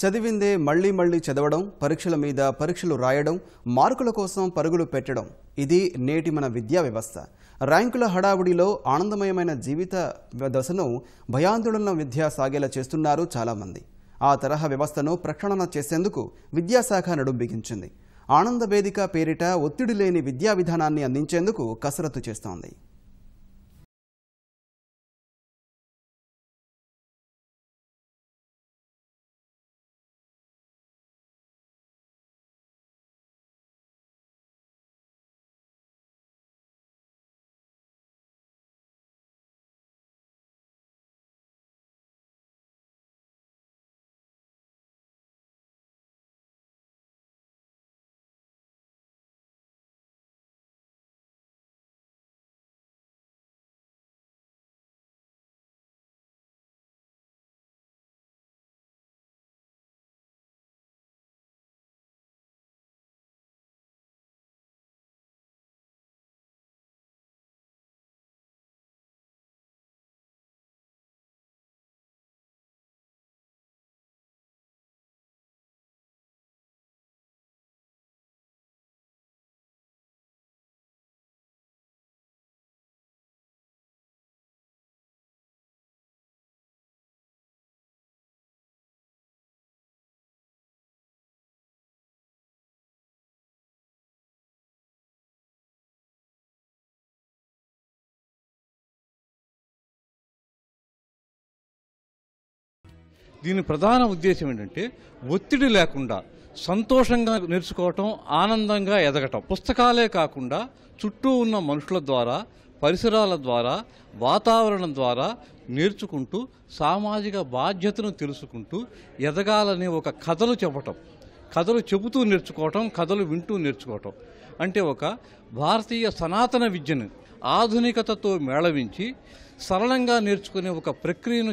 చదివిందే మళ్లీ మళ్లీ చదవడం, పరీక్షల మీద పరీక్షలు రాయడం, మార్కుల కోసం పరుగులు పెట్టడం ఇది నేటి మన విద్యా వ్యవస్థ. ర్యాంకుల హడావుడిలో ఆనందమయమైన జీవిత దశను భయాందోళన విద్య సాగేలా చేస్తున్నారు చాలామంది. ఆ తరహా వ్యవస్థను ప్రక్షాళన చేసేందుకు విద్యాశాఖ నడుం బిగించింది. ఆనంద వేదిక పేరిట ఒత్తిడి లేని విద్యా విధానాన్ని అందించేందుకు కసరత్తు చేస్తోంది. దీని ప్రధాన ఉద్దేశం ఏంటంటే ఒత్తిడి లేకుండా సంతోషంగా నేర్చుకోవటం, ఆనందంగా ఎదగటం. పుస్తకాలే కాకుండా చుట్టూ ఉన్న మనుషుల ద్వారా, పరిసరాల ద్వారా, వాతావరణం ద్వారా నేర్చుకుంటూ సామాజిక బాధ్యతను తెలుసుకుంటూ ఎదగాలని ఒక కథలు చెప్పటం, కథలు చెబుతూ నేర్చుకోవటం, కథలు వింటూ నేర్చుకోవటం అంటే ఒక భారతీయ సనాతన విద్యను ఆధునికతతో మేళవించి సరళంగా నేర్చుకునే ఒక ప్రక్రియను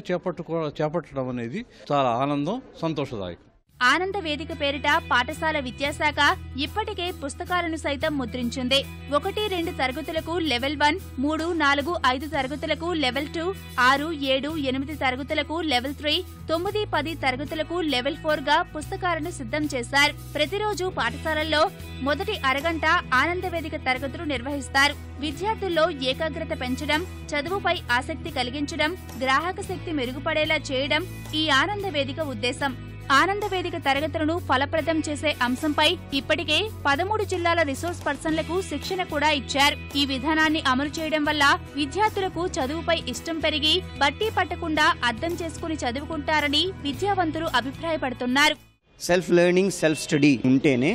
చేపట్టడం అనేది చాలా ఆనందం, సంతోషదాయకం. ఆనంద వేదిక పేరిట పాఠశాల విద్యాశాఖ ఇప్పటికే పుస్తకాలను సైతం ముద్రించింది. 1, 2 తరగతులకు లెవెల్ 1, 3, 4, 5 తరగతులకు లెవెల్ 2, 6, 7, 8 తరగతులకు లెవెల్ 3, 9, 10 తరగతులకు లెవెల్ 4 గా పుస్తకాలను సిద్ధం చేశారు. ప్రతిరోజు పాఠశాలల్లో మొదటి అరగంట ఆనంద వేదిక తరగతులు నిర్వహిస్తారు. విద్యార్థుల్లో ఏకాగ్రత పెంచడం, చదువుపై ఆసక్తి కలిగించడం, గ్రాహక శక్తి మెరుగుపడేలా చేయడం ఈ ఆనంద వేదిక ఉద్దేశం. ఆనంద వేదిక తరగతులను ఫలప్రదం చేసే అంశంపై ఇప్పటికే 13 జిల్లాల రిసోర్స్ పర్సన్లకు శిక్షణ కూడా ఇచ్చారు. ఈ విధానాన్ని అమలు చేయడం వల్ల విద్యార్థులకు చదువుపై ఇష్టం పెరిగి బట్టి పట్టకుండా అర్థం చేసుకుని చదువుకుంటారని విద్యావంతులు అభిప్రాయపడుతున్నారు. సెల్ఫ్ లెర్నింగ్, సెల్ఫ్ స్టడీ ఉంటేనే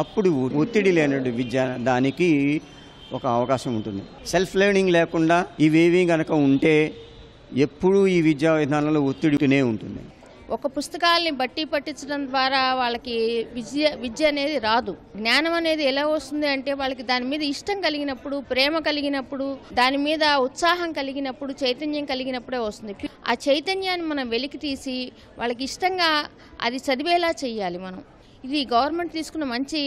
అప్పుడు ఒత్తిడి లేని విద్య దానికి ఒక అవకాశం ఉంటుంది. సెల్ఫ్ లెర్నింగ్ లేకుండా ఇవేవి గనక ఉంటే ఎప్పుడూ ఈ విద్యా విధానంలో ఒత్తిడినే ఉంటుంది. ఒక పుస్తకాలని బట్టి పట్టించడం ద్వారా వాళ్ళకి విద్య అనేది రాదు. జ్ఞానం అనేది ఎలా వస్తుంది అంటే వాళ్ళకి దాని మీద ఇష్టం కలిగినప్పుడు, ప్రేమ కలిగినప్పుడు, దాని మీద ఉత్సాహం కలిగినప్పుడు, చైతన్యం కలిగినప్పుడే వస్తుంది. ఆ చైతన్యాన్ని మనం వెలికి తీసి వాళ్ళకి ఇష్టంగా అది చదివేలా చేయాలి. మనం ఇది గవర్నమెంట్ తీసుకున్న మంచి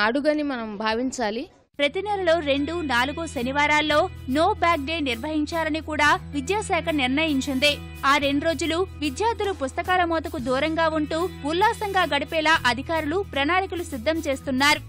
అడుగని మనం భావించాలి. ప్రతి నెలలో 2, 4 శనివారాల్లో నో బ్యాగ్ డే నిర్వహించాలని కూడా విద్యాశాఖ నిర్ణయించింది. ఆ 2 రోజులు విద్యార్థులు పుస్తకాల మోతకు దూరంగా ఉంటూ ఉల్లాసంగా గడిపేలా అధికారులు ప్రణాళికలు సిద్ధం చేస్తున్నారు.